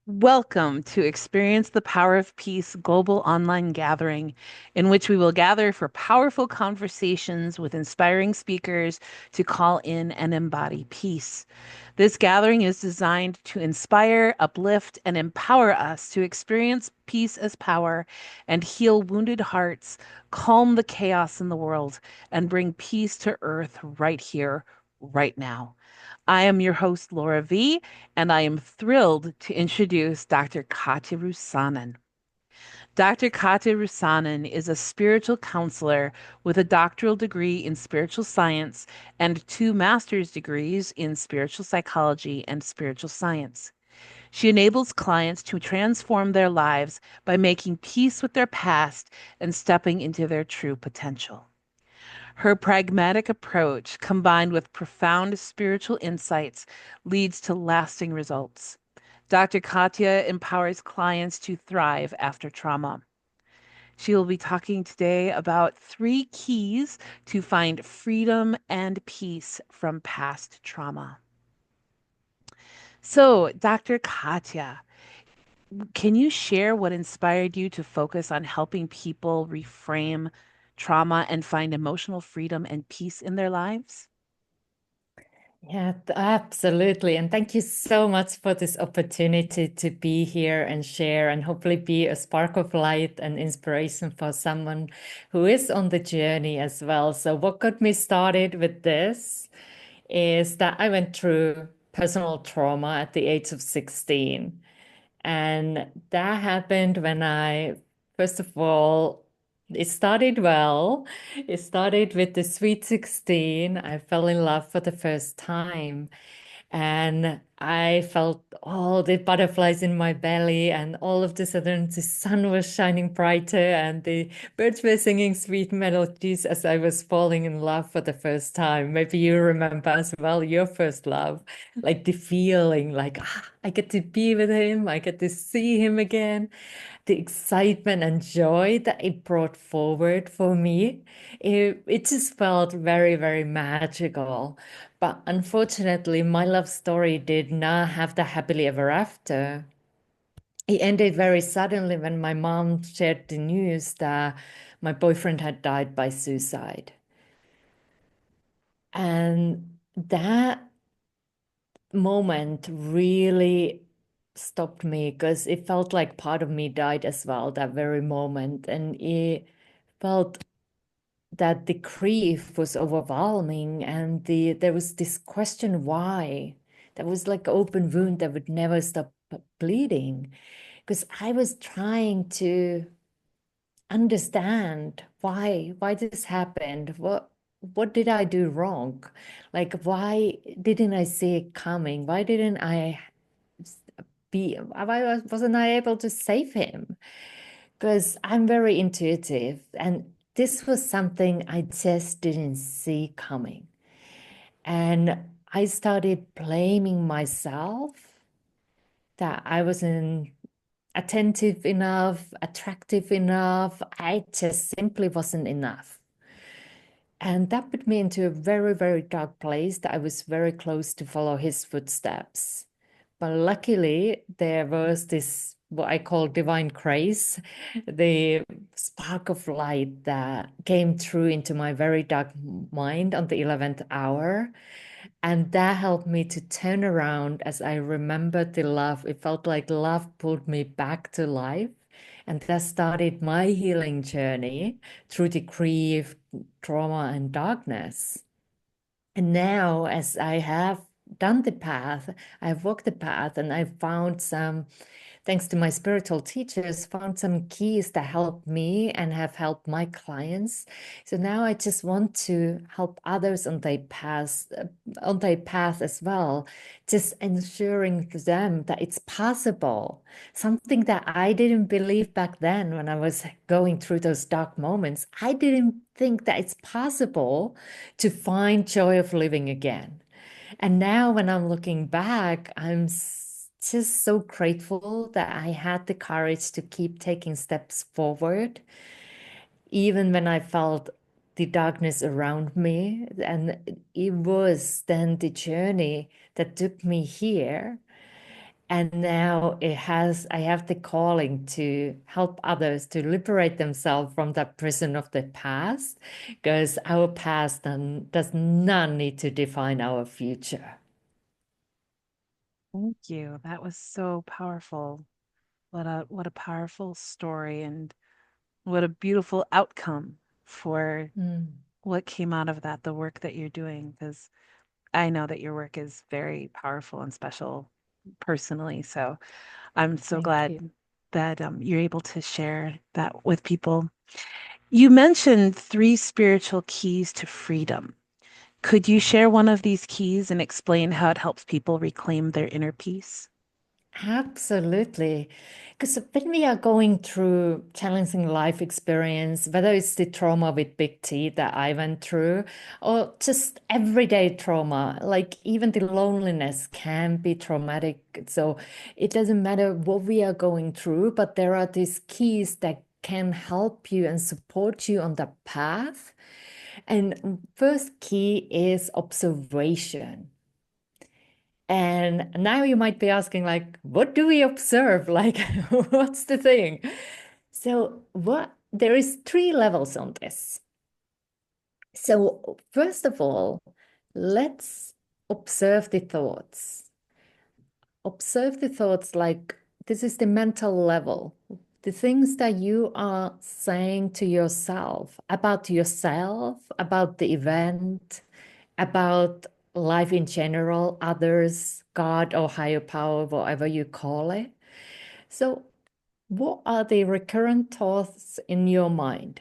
Welcome to Experience the Power of Peace global online gathering, in which we will gather for powerful conversations with inspiring speakers to call in and embody peace. This gathering is designed to inspire, uplift, and empower us to experience peace as power and heal wounded hearts, calm the chaos in the world, and bring peace to earth right here, right now. I am your host, Laura V., and I am thrilled to introduce Dr. Katja Rusanen. Dr. Katja Rusanen is a spiritual counselor with a doctoral degree in spiritual science and two master's degrees in spiritual psychology and spiritual science. She enables clients to transform their lives by making peace with their past and stepping into their true potential. Her pragmatic approach, combined with profound spiritual insights, leads to lasting results. Dr. Katja empowers clients to thrive after trauma. She will be talking today about 3 keys to find freedom and peace from past trauma. So, Dr. Katja, can you share what inspired you to focus on helping people reframe trauma and find emotional freedom and peace in their lives? Yeah, absolutely. And thank you so much for this opportunity to be here and share and hopefully be a spark of light and inspiration for someone who is on the journey as well. So, what got me started with this is that I went through personal trauma at the age of 16. And that happened when first of all, it started well. It started with the Sweet 16. I fell in love for the first time. And I felt all the butterflies in my belly, and all of a sudden the sun was shining brighter, and the birds were singing sweet melodies as I was falling in love for the first time. Maybe you remember as well your first love, like the feeling like, I get to be with him, I get to see him again, the excitement and joy that it brought forward for me. It just felt very, very magical. But unfortunately, my love story did not have the happily ever after. It ended very suddenly when my mom shared the news that my boyfriend had died by suicide. And that moment really stopped me because it felt like part of me died as well that very moment. And it felt that the grief was overwhelming, and there was this question why. That was like an open wound that would never stop bleeding, because I was trying to understand why this happened. What did I do wrong? Like, why didn't I see it coming? Why didn't I wasn't I able to save him? Because I'm very intuitive, and this was something I just didn't see coming. And I started blaming myself that I wasn't attentive enough, attractive enough. I just simply wasn't enough. And that put me into a very, very dark place that I was very close to follow his footsteps. But luckily, there was this, what I call divine grace, the spark of light that came through into my very dark mind on the 11th hour. And that helped me to turn around as I remembered the love. It felt like love pulled me back to life. And that started my healing journey through the grief, trauma, and darkness. And now, as I have done the path, I've walked the path, and I've found some, thanks to my spiritual teachers, found some keys that help me and have helped my clients. So now I just want to help others on their path as well, just ensuring to them that it's possible. Something that I didn't believe back then when I was going through those dark moments. I didn't think that it's possible to find joy of living again. And now, when I'm looking back, just so grateful that I had the courage to keep taking steps forward, even when I felt the darkness around me. And it was then the journey that took me here. And now I have the calling to help others to liberate themselves from the prison of the past, because our past does not need to define our future. Thank you. That was so powerful. What a powerful story and what a beautiful outcome for Mm, what came out of that, the work that you're doing, because I know that your work is very powerful and special personally. So I'm so thank glad you. that you're able to share that with people. You mentioned three spiritual keys to freedom. Could you share one of these keys and explain how it helps people reclaim their inner peace? Absolutely. Because when we are going through challenging life experience, whether it's the trauma with big T that I went through, or just everyday trauma, like even the loneliness can be traumatic. So it doesn't matter what we are going through, but there are these keys that can help you and support you on the path. And first key is observation. And now you might be asking, like, what do we observe? Like, what's the thing? So, what there is three levels on this. So, first of all, let's observe the thoughts. Observe the thoughts like this is the mental level. The things that you are saying to yourself, about the event, about life in general, others, God or higher power, whatever you call it. So, what are the recurrent thoughts in your mind?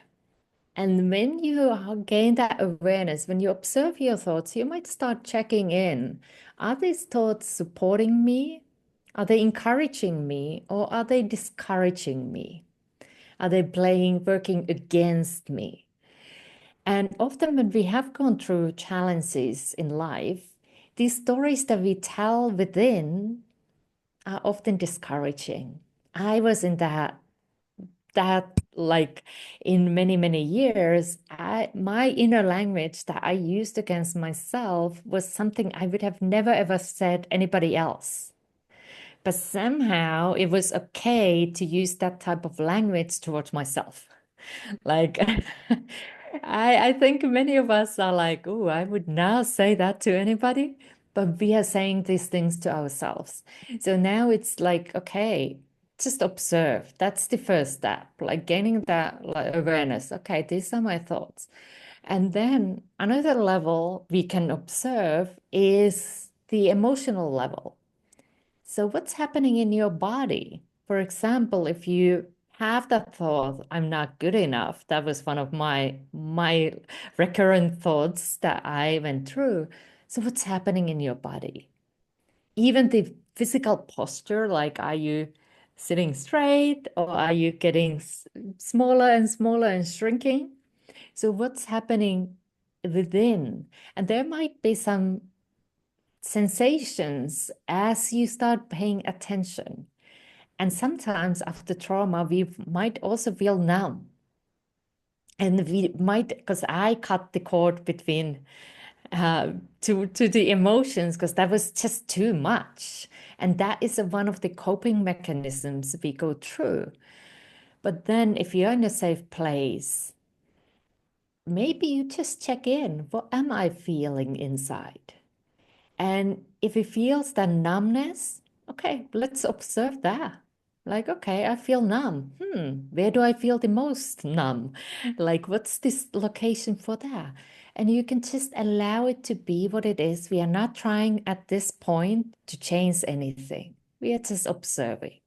And when you gain that awareness, when you observe your thoughts, you might start checking in. Are these thoughts supporting me? Are they encouraging me? Or are they discouraging me? Are they working against me? And often, when we have gone through challenges in life, these stories that we tell within are often discouraging. I was in that like in many years, my inner language that I used against myself was something I would have never ever said anybody else. But somehow it was okay to use that type of language towards myself. Like, I think many of us are like, oh, I would not say that to anybody, but we are saying these things to ourselves. So now it's like, okay, just observe. That's the first step, like gaining that like, awareness. Okay, these are my thoughts. And then another level we can observe is the emotional level. So, what's happening in your body? For example, if you have that thought, I'm not good enough, that was one of my recurrent thoughts that I went through. So, what's happening in your body? Even the physical posture, like are you sitting straight or are you getting smaller and smaller and shrinking? So, what's happening within? And there might be some sensations as you start paying attention. And sometimes after trauma, we might also feel numb. And we might, because I cut the cord between to the emotions, because that was just too much. And that is one of the coping mechanisms we go through. But then if you're in a safe place, maybe you just check in. What am I feeling inside? And if it feels that numbness, okay, let's observe that. Like, okay, I feel numb. Where do I feel the most numb? Like, what's this location for that? And you can just allow it to be what it is. We are not trying at this point to change anything. We are just observing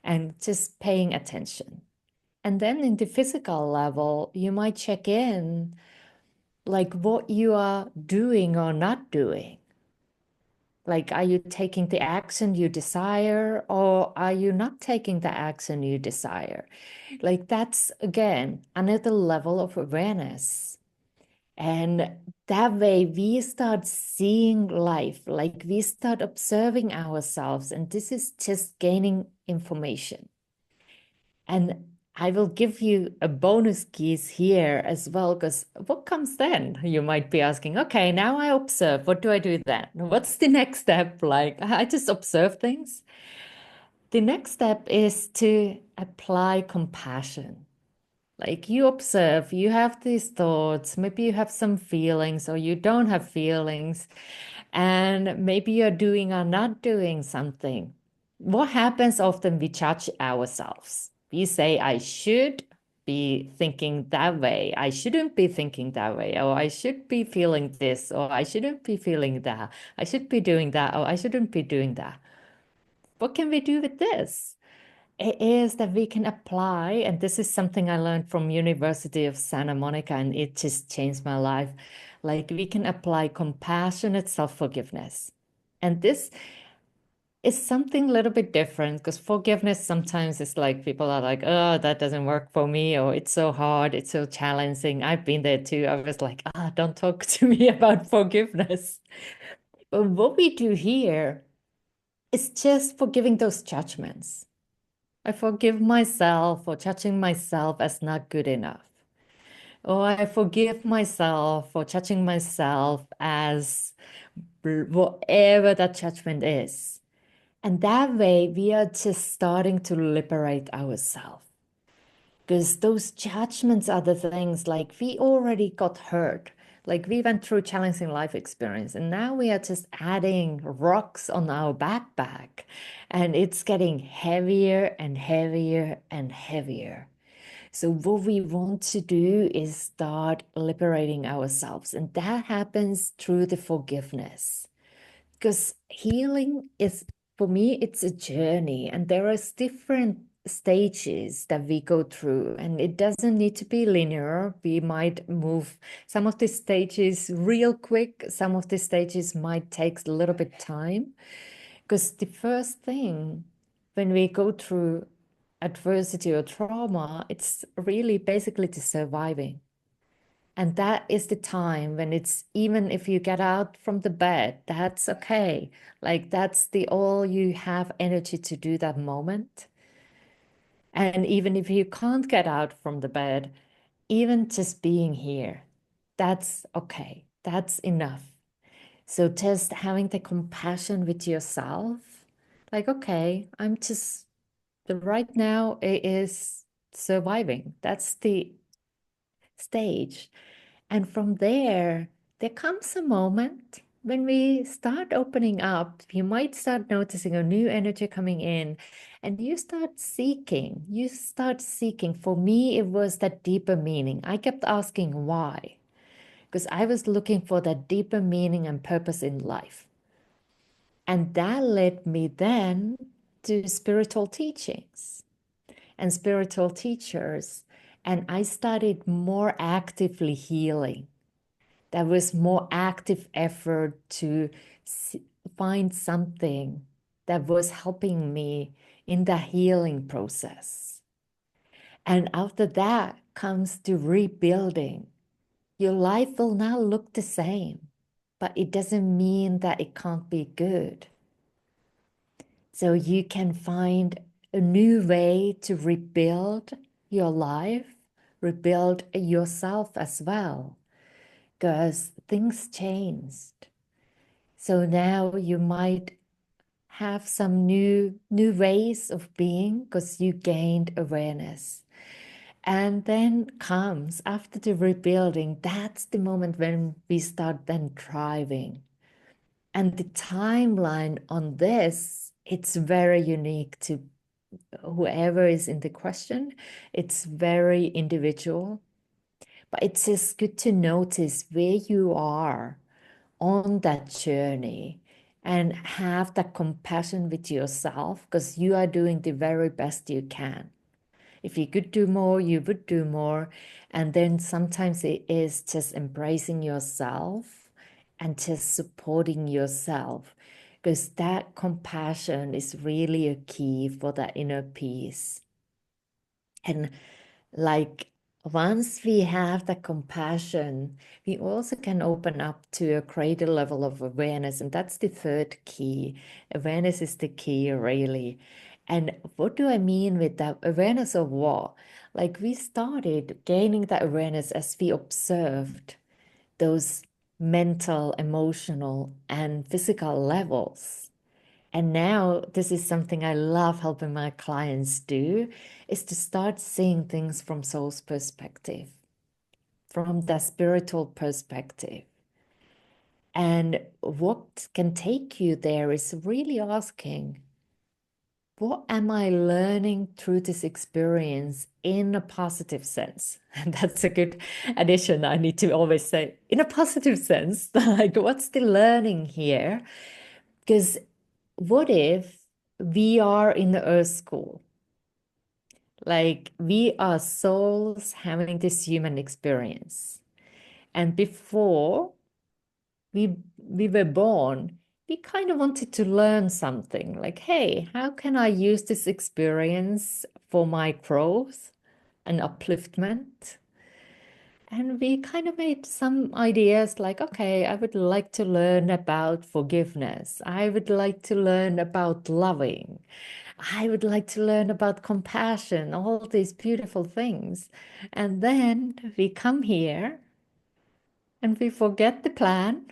and just paying attention. And then in the physical level, you might check in like what you are doing or not doing. Like, are you taking the action you desire or are you not taking the action you desire? Like, that's again another level of awareness. And that way we start seeing life, like we start observing ourselves. And this is just gaining information. And I will give you a bonus keys here as well, because what comes then? You might be asking, okay, now I observe. What do I do then? What's the next step? Like, I just observe things. The next step is to apply compassion. Like you observe, you have these thoughts, maybe you have some feelings or you don't have feelings, and maybe you're doing or not doing something. What happens often we judge ourselves. We say, I should be thinking that way. I shouldn't be thinking that way. Or I should be feeling this. Or I shouldn't be feeling that. I should be doing that. Or I shouldn't be doing that. What can we do with this? It is that we can apply, and this is something I learned from University of Santa Monica, and it just changed my life. Like we can apply compassionate self-forgiveness. And this is something a little bit different because forgiveness sometimes is like people are like, oh, that doesn't work for me, or it's so hard, it's so challenging. I've been there too. I was like, ah, don't talk to me about forgiveness. But what we do here is just forgiving those judgments. I forgive myself for judging myself as not good enough. Or I forgive myself for judging myself as whatever that judgment is. And that way, we are just starting to liberate ourselves. Because those judgments are the things like we already got hurt. Like we went through challenging life experience, and now we are just adding rocks on our backpack, and it's getting heavier and heavier and heavier. So, what we want to do is start liberating ourselves, and that happens through the forgiveness. Because healing is, for me, it's a journey, and there are different stages that we go through, and it doesn't need to be linear. We might move some of the stages real quick, some of the stages might take a little bit time. Because the first thing when we go through adversity or trauma, it's really basically the surviving. And that is the time when it's even if you get out from the bed, that's okay. Like that's the all you have energy to do that moment. And even if you can't get out from the bed, even just being here, that's okay. That's enough. So just having the compassion with yourself, like, okay, I'm just the right now it is surviving. That's the stage. And from there, there comes a moment when we start opening up. You might start noticing a new energy coming in, and you start seeking. You start seeking. For me, it was that deeper meaning. I kept asking why, because I was looking for that deeper meaning and purpose in life. And that led me then to spiritual teachings and spiritual teachers. And I started more actively healing. There was more active effort to find something that was helping me in the healing process. And after that comes the rebuilding. Your life will not look the same, but it doesn't mean that it can't be good. So you can find a new way to rebuild your life, rebuild yourself as well, because things changed. So now you might have some new ways of being because you gained awareness. And then comes after the rebuilding, that's the moment when we start then thriving. And the timeline on this, it's very unique to whoever is in the question. It's very individual, but it's just good to notice where you are on that journey and have that compassion with yourself because you are doing the very best you can. If you could do more, you would do more. And then sometimes it is just embracing yourself and just supporting yourself because that compassion is really a key for that inner peace. And like once we have that compassion, we also can open up to a greater level of awareness. And that's the third key. Awareness is the key, really. And what do I mean with that awareness of what? Like we started gaining that awareness as we observed those mental, emotional, and physical levels. And now this is something I love helping my clients do, is to start seeing things from soul's perspective, from the spiritual perspective. And what can take you there is really asking, what am I learning through this experience in a positive sense? And that's a good addition. I need to always say, in a positive sense, like, what's the learning here? Because what if we are in the earth school? Like, we are souls having this human experience. And before we were born, we kind of wanted to learn something like, hey, how can I use this experience for my growth and upliftment? And we kind of made some ideas like, okay, I would like to learn about forgiveness. I would like to learn about loving. I would like to learn about compassion, all these beautiful things. And then we come here and we forget the plan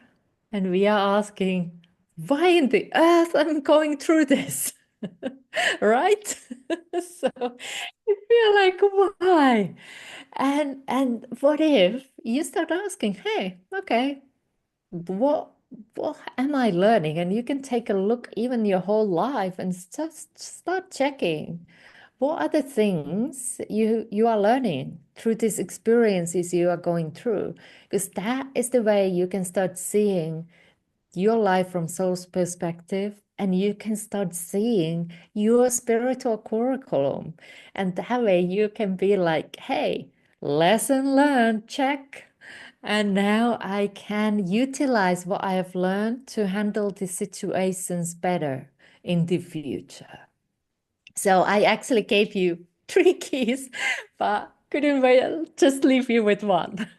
and we are asking, why in the earth I'm going through this? Right? So we're like, why? And what if you start asking, hey, okay, what what am I learning? And you can take a look even your whole life and just start checking what are the things you are learning through these experiences you are going through, because that is the way you can start seeing your life from soul's perspective, and you can start seeing your spiritual curriculum. And that way you can be like, hey, lesson learned, check. And now I can utilize what I have learned to handle the situations better in the future. So I actually gave you three keys, but couldn't wait, just leave you with one.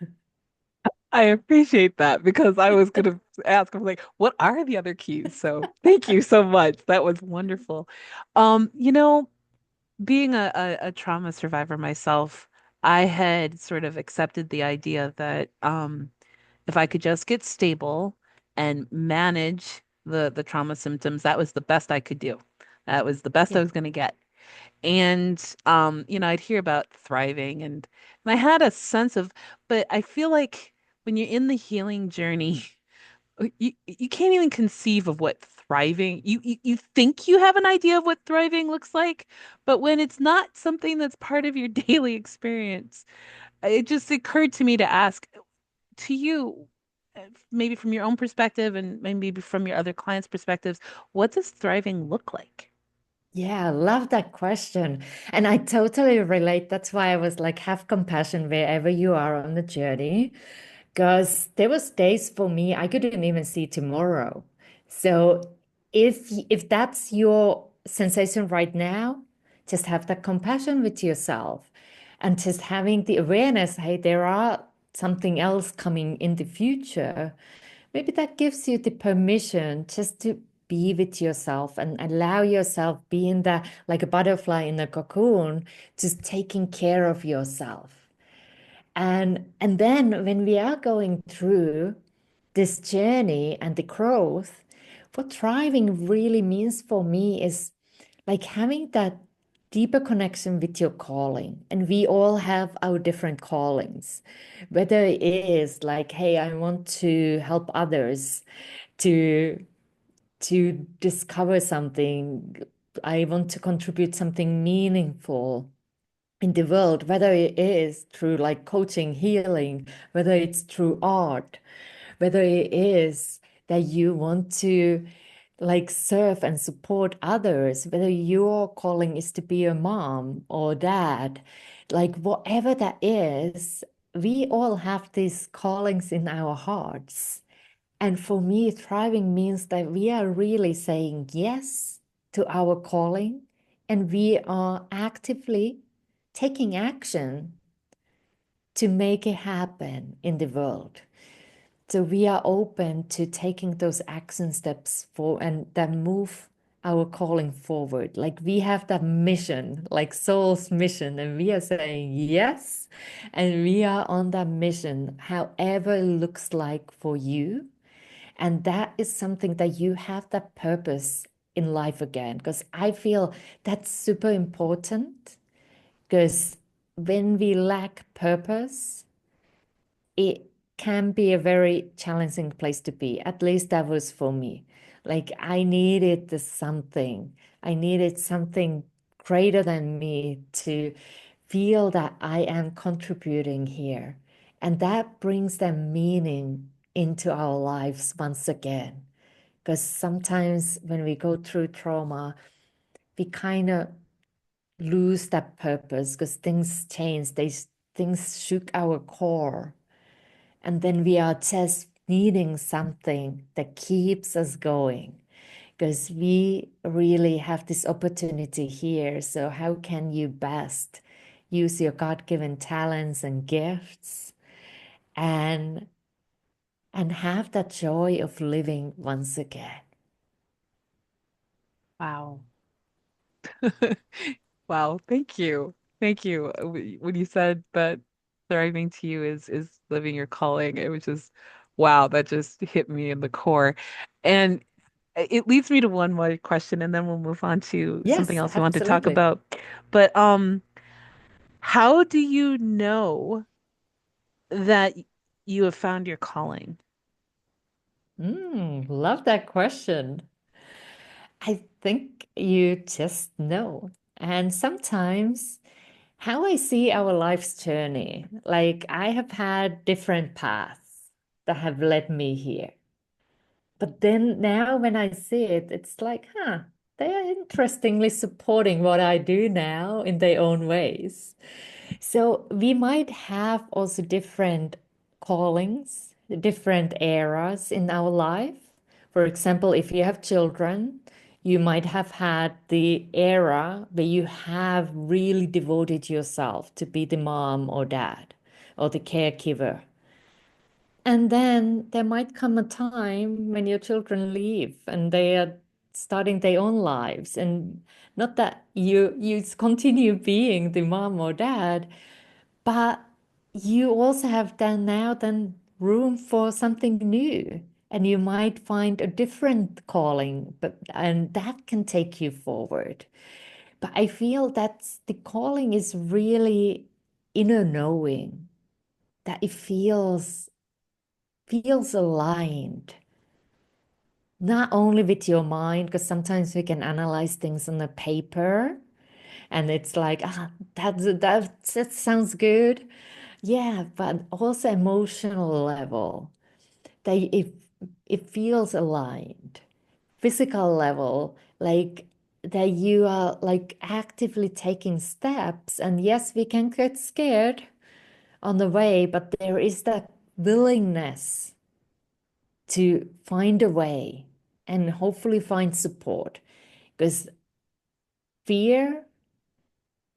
I appreciate that because I was going to ask, I was like, what are the other keys? So thank you so much. That was wonderful. You know, being a trauma survivor myself, I had sort of accepted the idea that if I could just get stable and manage the trauma symptoms, that was the best I could do. That was the best I Yeah. was going to get. And I'd hear about thriving and I had a sense of, but I feel like when you're in the healing journey, you can't even conceive of what thriving you think you have an idea of what thriving looks like, but when it's not something that's part of your daily experience, it just occurred to me to ask to you, maybe from your own perspective and maybe from your other clients' perspectives, what does thriving look like? Yeah, I love that question. And I totally relate. That's why I was like, have compassion wherever you are on the journey. Because there was days for me I couldn't even see tomorrow. So if that's your sensation right now, just have that compassion with yourself and just having the awareness, hey, there are something else coming in the future. Maybe that gives you the permission just to be with yourself and allow yourself be in the like a butterfly in a cocoon, just taking care of yourself. And then when we are going through this journey and the growth, what thriving really means for me is like having that deeper connection with your calling. And we all have our different callings, whether it is like, hey, I want to help others to to discover something. I want to contribute something meaningful in the world, whether it is through like coaching, healing, whether it's through art, whether it is that you want to like serve and support others, whether your calling is to be a mom or dad, like whatever that is, we all have these callings in our hearts. And for me, thriving means that we are really saying yes to our calling and we are actively taking action to make it happen in the world. So we are open to taking those action steps for and then move our calling forward. Like we have that mission, like soul's mission, and we are saying yes, and we are on that mission, however it looks like for you. And that is something that you have that purpose in life again, because I feel that's super important. Because when we lack purpose, it can be a very challenging place to be. At least that was for me. Like I needed the something. I needed something greater than me to feel that I am contributing here. And that brings the meaning into our lives once again. Because sometimes when we go through trauma, we kind of lose that purpose because things change. Things shook our core. And then we are just needing something that keeps us going because we really have this opportunity here. So, how can you best use your God-given talents and gifts and have that joy of living once again? Wow. Wow, thank you. Thank you. When you said that thriving to you is living your calling, it was just wow, that just hit me in the core. And it leads me to one more question and then we'll move on to something Yes, else we want to talk absolutely. about. But how do you know that you have found your calling? Love that question. I think you just know. And sometimes how I see our life's journey, like I have had different paths that have led me here. But then now when I see it, it's like, huh, they are interestingly supporting what I do now in their own ways. So we might have also different callings, different eras in our life. For example, if you have children, you might have had the era where you have really devoted yourself to be the mom or dad or the caregiver. And then there might come a time when your children leave and they are starting their own lives. And not that you continue being the mom or dad, but you also have then room for something new. And you might find a different calling, but and that can take you forward. But I feel that the calling is really inner knowing, that it feels aligned, not only with your mind, because sometimes we can analyze things on the paper and it's like, that sounds good. Yeah, but also emotional level, that it feels aligned. Physical level, like that you are like actively taking steps. And yes, we can get scared on the way, but there is that willingness to find a way and hopefully find support because fear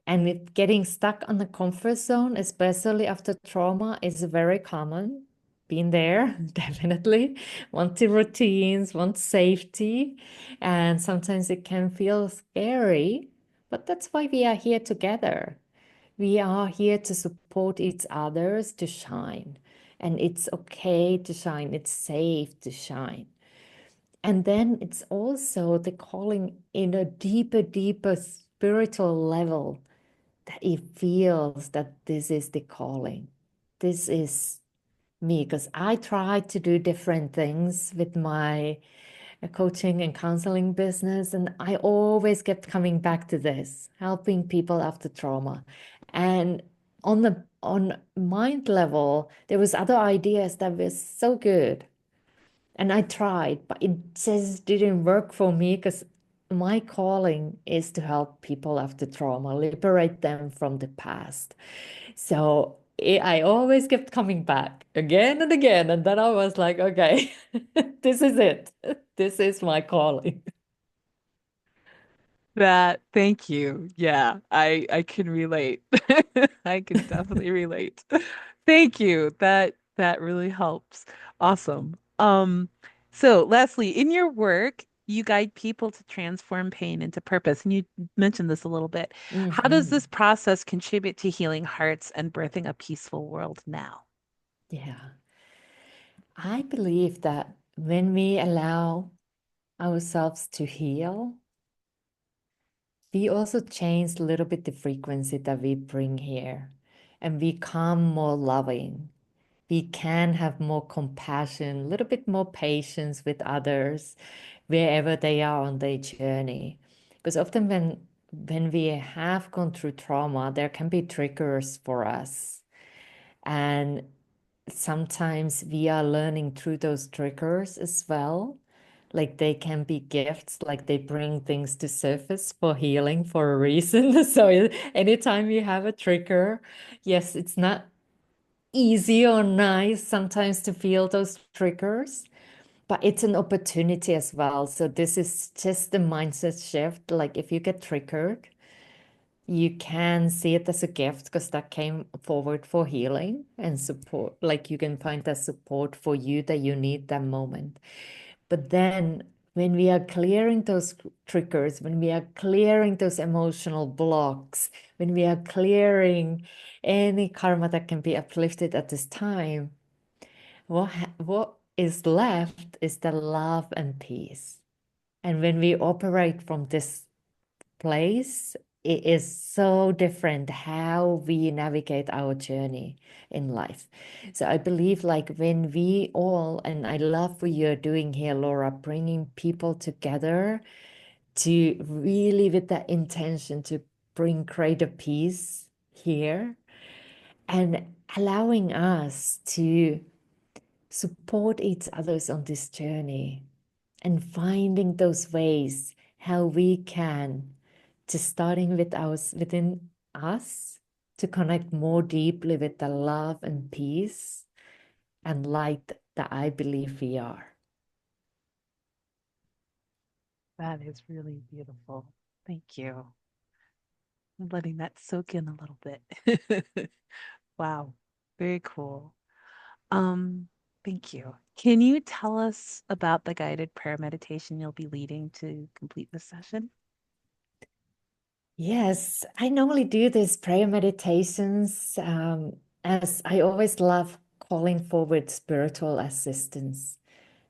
and it getting stuck on the comfort zone, especially after trauma, is very common. Been there, definitely. Want the routines, want safety, and sometimes it can feel scary, but that's why we are here together. We are here to support each others to shine. And it's okay to shine, it's safe to shine. And then it's also the calling in a deeper spiritual level that it feels that this is the calling. This is me because I tried to do different things with my coaching and counseling business, and I always kept coming back to this, helping people after trauma. And on mind level, there was other ideas that were so good. And I tried, but it just didn't work for me because my calling is to help people after trauma, liberate them from the past. So I always kept coming back again and again. And then I was like, okay, this is it. This is my calling. That, thank you. Yeah, I can relate. I can definitely relate. Thank you. That really helps. Awesome. So lastly, in your work, you guide people to transform pain into purpose. And you mentioned this a little bit. How does this Hmm. process contribute to healing hearts and birthing a peaceful world now? Yeah. I believe that when we allow ourselves to heal, we also change a little bit the frequency that we bring here and we become more loving. We can have more compassion, a little bit more patience with others wherever they are on their journey. Because often when we have gone through trauma, there can be triggers for us. And sometimes we are learning through those triggers as well. Like they can be gifts, like they bring things to surface for healing for a reason. So anytime you have a trigger, yes, it's not easy or nice sometimes to feel those triggers, but it's an opportunity as well. So this is just the mindset shift. Like if you get triggered, you can see it as a gift because that came forward for healing and support. Like you can find that support for you that you need that moment. But then when we are clearing those triggers, when we are clearing those emotional blocks, when we are clearing any karma that can be uplifted at this time, what is left is the love and peace. And when we operate from this place, it is so different how we navigate our journey in life. So I believe like when we all, and I love what you're doing here, Laura, bringing people together to really with that intention to bring greater peace here and allowing us to support each others on this journey and finding those ways how we can just starting with us within us to connect more deeply with the love and peace and light that I believe we are. That is really beautiful. Thank you. I'm letting that soak in a little bit. Wow, very cool. Um, Thank you. Can you tell us about the guided prayer meditation you'll be leading to complete this session? Yes, I normally do these prayer meditations as I always love calling forward spiritual assistance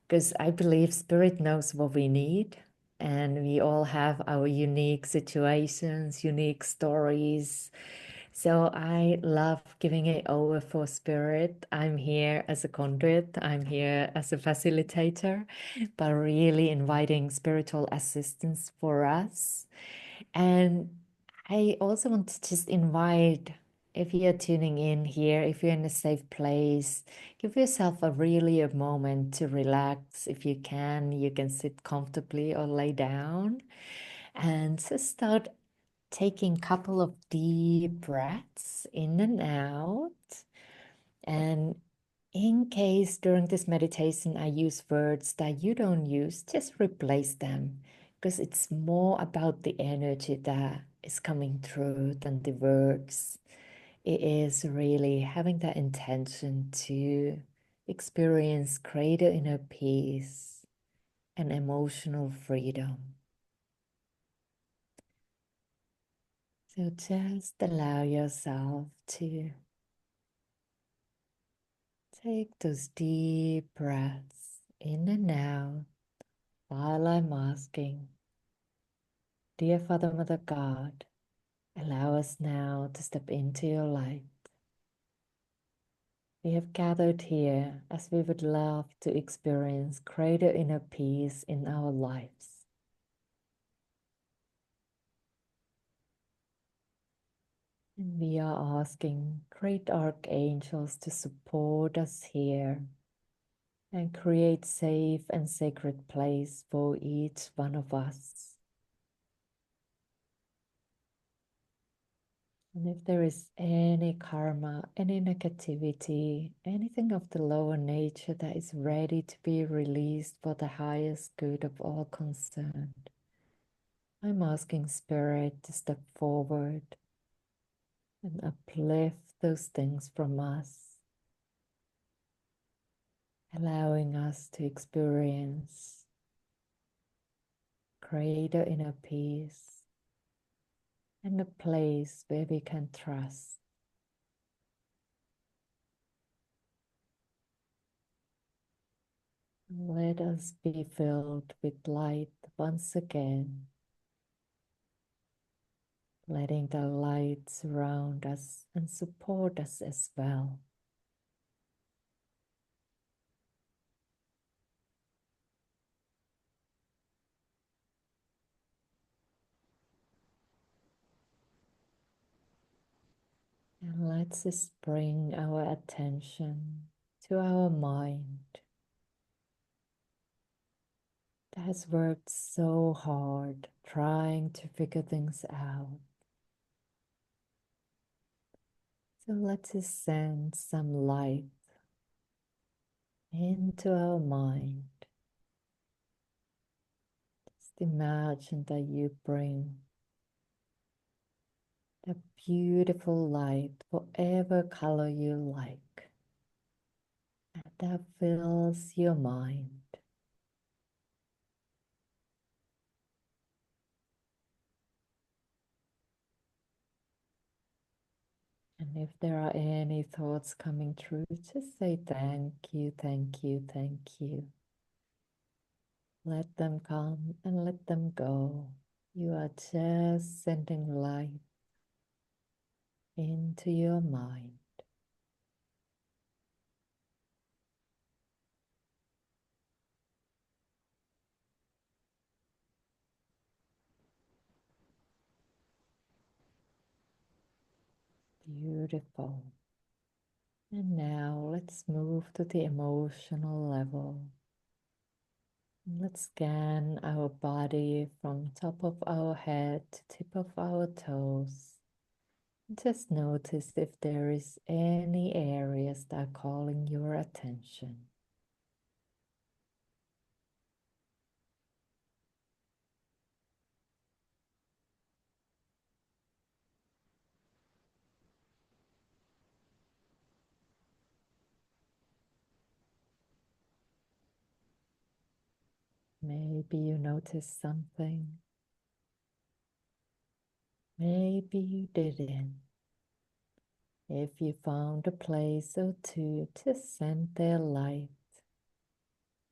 because I believe spirit knows what we need and we all have our unique situations, unique stories. So I love giving it over for spirit. I'm here as a conduit, I'm here as a facilitator, but really inviting spiritual assistance for us. And I also want to just invite, if you're tuning in here, if you're in a safe place, give yourself a moment to relax. If you can sit comfortably or lay down and just start taking a couple of deep breaths in and out. And in case during this meditation I use words that you don't use, just replace them because it's more about the energy that is coming through than the words. It is really having that intention to experience greater inner peace and emotional freedom. So just allow yourself to take those deep breaths in and out while I'm asking, Dear Father, Mother God, allow us now to step into your light. We have gathered here as we would love to experience greater inner peace in our lives. And we are asking great archangels to support us here and create safe and sacred place for each one of us. And if there is any karma, any negativity, anything of the lower nature that is ready to be released for the highest good of all concerned, I'm asking Spirit to step forward and uplift those things from us, allowing us to experience create an inner peace and a place where we can trust. Let us be filled with light once again, letting the light surround us and support us as well. And let's just bring our attention to our mind that has worked so hard trying to figure things out. So let's just send some light into our mind. Just imagine that you bring the beautiful light, whatever color you like, and that fills your mind. And if there are any thoughts coming through, just say thank you, thank you, thank you. Let them come and let them go. You are just sending light into your mind. Beautiful. And now let's move to the emotional level. Let's scan our body from top of our head to tip of our toes. Just notice if there is any areas that are calling your attention. Maybe you notice something. Maybe you didn't. If you found a place or two, just send their light.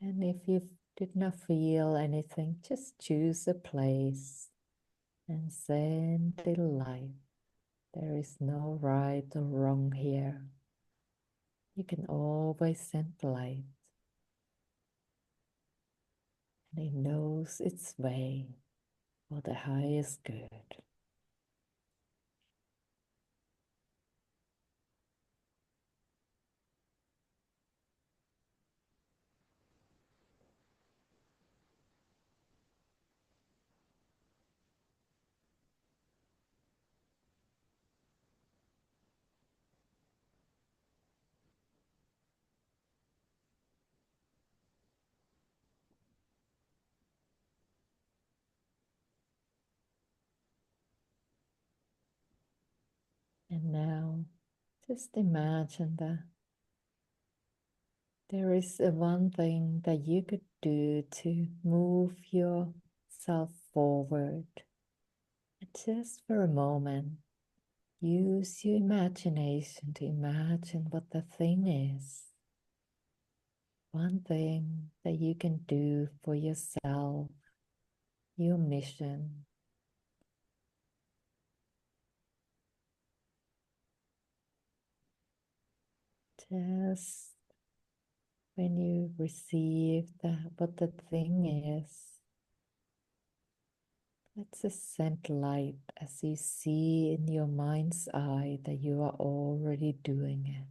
And if you did not feel anything, just choose a place and send the light. There is no right or wrong here. You can always send light, and it knows its way for the highest good. And now, just imagine that there is one thing that you could do to move yourself forward. And just for a moment, use your imagination to imagine what the thing is. One thing that you can do for yourself, your mission. Just when you receive that, what the thing is, let's just send light as you see in your mind's eye that you are already doing it.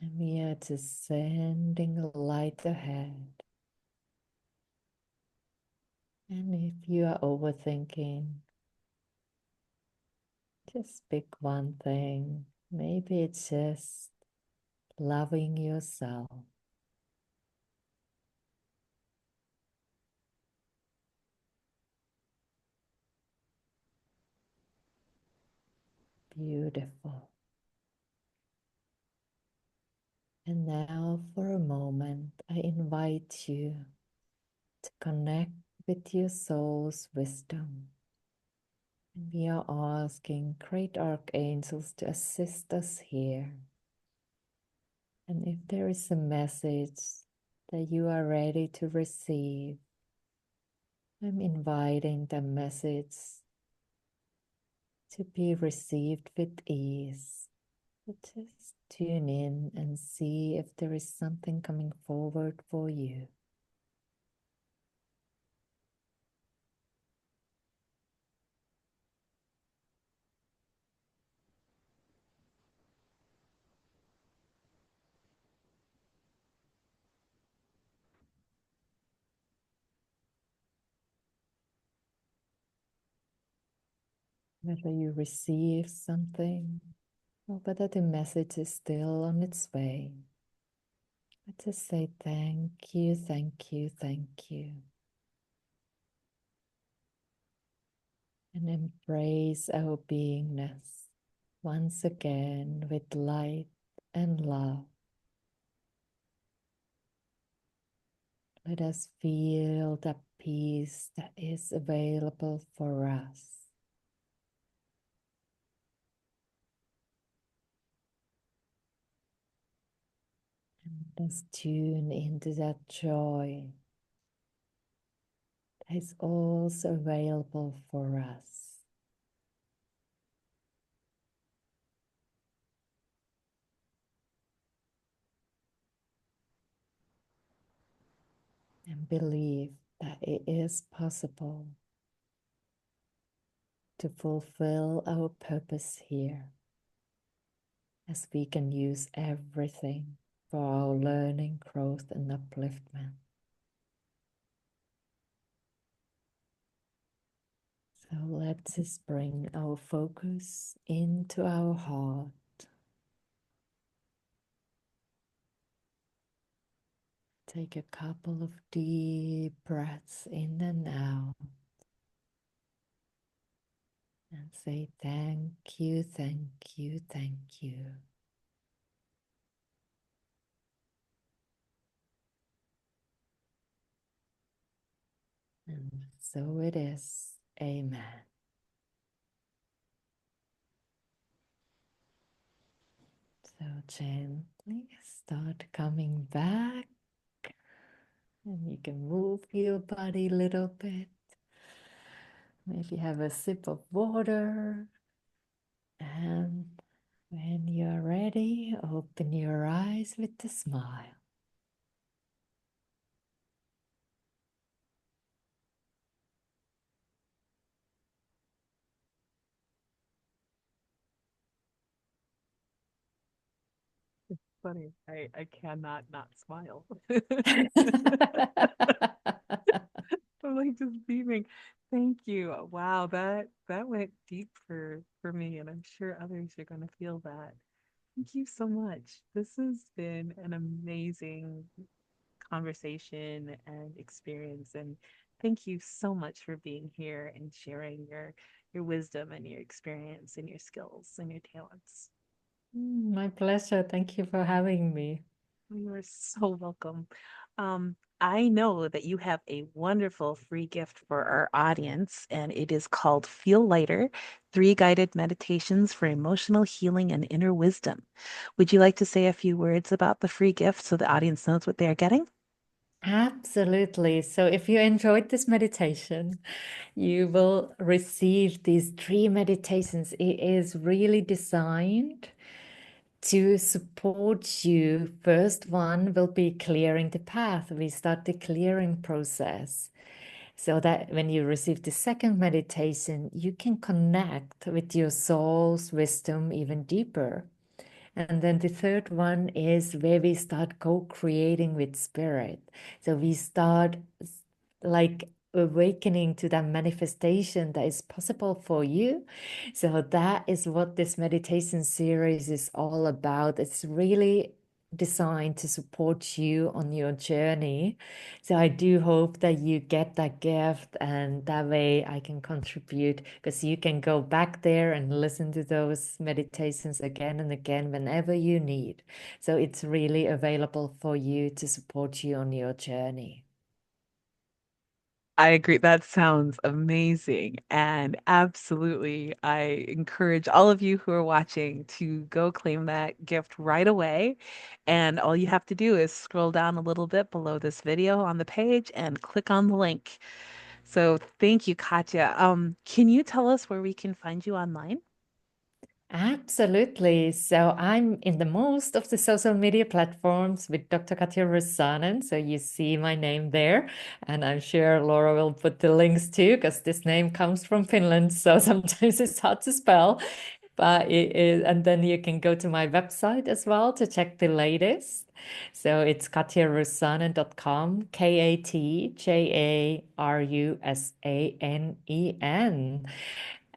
And we are just sending light ahead. And if you are overthinking, just pick one thing. Maybe it's just loving yourself. Beautiful. And now for a moment, I invite you to connect with your soul's wisdom. And we are asking great archangels to assist us here. And if there is a message that you are ready to receive, I'm inviting the message to be received with ease. So just tune in and see if there is something coming forward for you. Whether you receive something or whether the message is still on its way. I just say thank you, thank you, thank you. And embrace our beingness once again with light and love. Let us feel the peace that is available for us. And let's tune into that joy that is also available for us. And believe that it is possible to fulfill our purpose here, as we can use everything for our learning, growth, and upliftment. So let's just bring our focus into our heart. Take a couple of deep breaths in and out. And say thank you, thank you, thank you. And so it is. Amen. So gently start coming back. And you can move your body a little bit. Maybe have a sip of water. And when you're ready, open your eyes with a smile. Funny. I cannot not smile. I'm like just beaming. Thank you. Wow, that went deep for me, and I'm sure others are going to feel that. Thank you so much. This has been an amazing conversation and experience, and thank you so much for being here and sharing your wisdom and your experience and your skills and your talents. My pleasure. Thank you for having me. You are so welcome. I know that you have a wonderful free gift for our audience, and it is called Feel Lighter, Three Guided Meditations for Emotional Healing and Inner Wisdom. Would you like to say a few words about the free gift so the audience knows what they are getting? Absolutely. So if you enjoyed this meditation, you will receive these three meditations. It is really designed to support you. First one will be clearing the path. We start the clearing process so that when you receive the second meditation, you can connect with your soul's wisdom even deeper. And then the third one is where we start co-creating with spirit. So we start like awakening to that manifestation that is possible for you. So that is what this meditation series is all about. It's really designed to support you on your journey. So I do hope that you get that gift, and that way I can contribute, because you can go back there and listen to those meditations again and again whenever you need. So it's really available for you to support you on your journey. I agree. That sounds amazing. And absolutely, I encourage all of you who are watching to go claim that gift right away. And all you have to do is scroll down a little bit below this video on the page and click on the link. So thank you, Katja. Can you tell us where we can find you online? Absolutely. So I'm in the most of the social media platforms with Dr. Katja Rusanen. So you see my name there. And I'm sure Laura will put the links too, because this name comes from Finland. So sometimes it's hard to spell. But it is, and then you can go to my website as well to check the latest. So it's katjarusanen.com, KatjaRusanen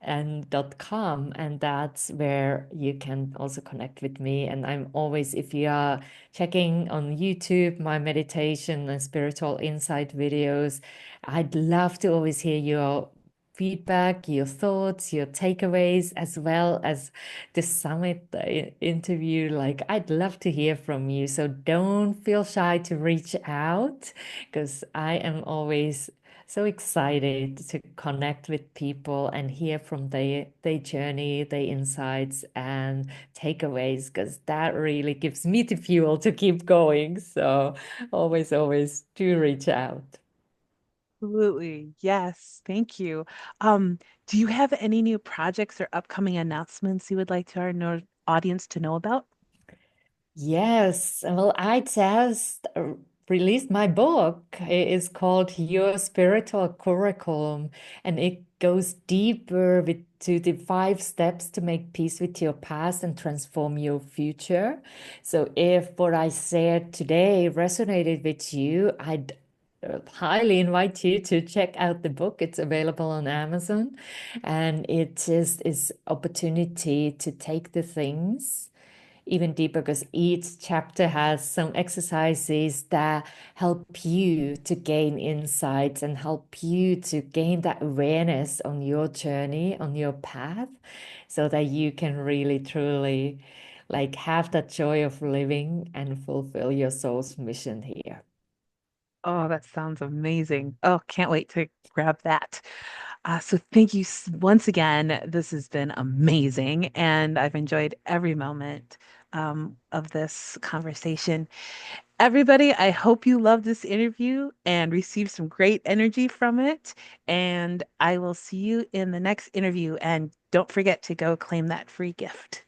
and .com, and that's where you can also connect with me. And I'm always, if you are checking on YouTube my meditation and spiritual insight videos, I'd love to always hear your feedback, your thoughts, your takeaways, as well as the summit interview. Like, I'd love to hear from you, so don't feel shy to reach out, because I am always so excited to connect with people and hear from their journey, their insights and takeaways, because that really gives me the fuel to keep going. So always do reach out. Absolutely. Yes. Thank you. Um, do you have any new projects or upcoming announcements you would like to our audience to know about? Yes, well, I just released my book. It is called Your Spiritual Curriculum, and it goes deeper with to the 5 steps to make peace with your past and transform your future. So, if what I said today resonated with you, I'd highly invite you to check out the book. It's available on Amazon, and it just is opportunity to take the things even deeper, because each chapter has some exercises that help you to gain insights and help you to gain that awareness on your journey, on your path, so that you can really truly like have that joy of living and fulfill your soul's mission here. Oh, that sounds amazing. Oh, can't wait to grab that. So thank you once again. This has been amazing, and I've enjoyed every moment of this conversation. Everybody, I hope you loved this interview and received some great energy from it. And I will see you in the next interview. And don't forget to go claim that free gift.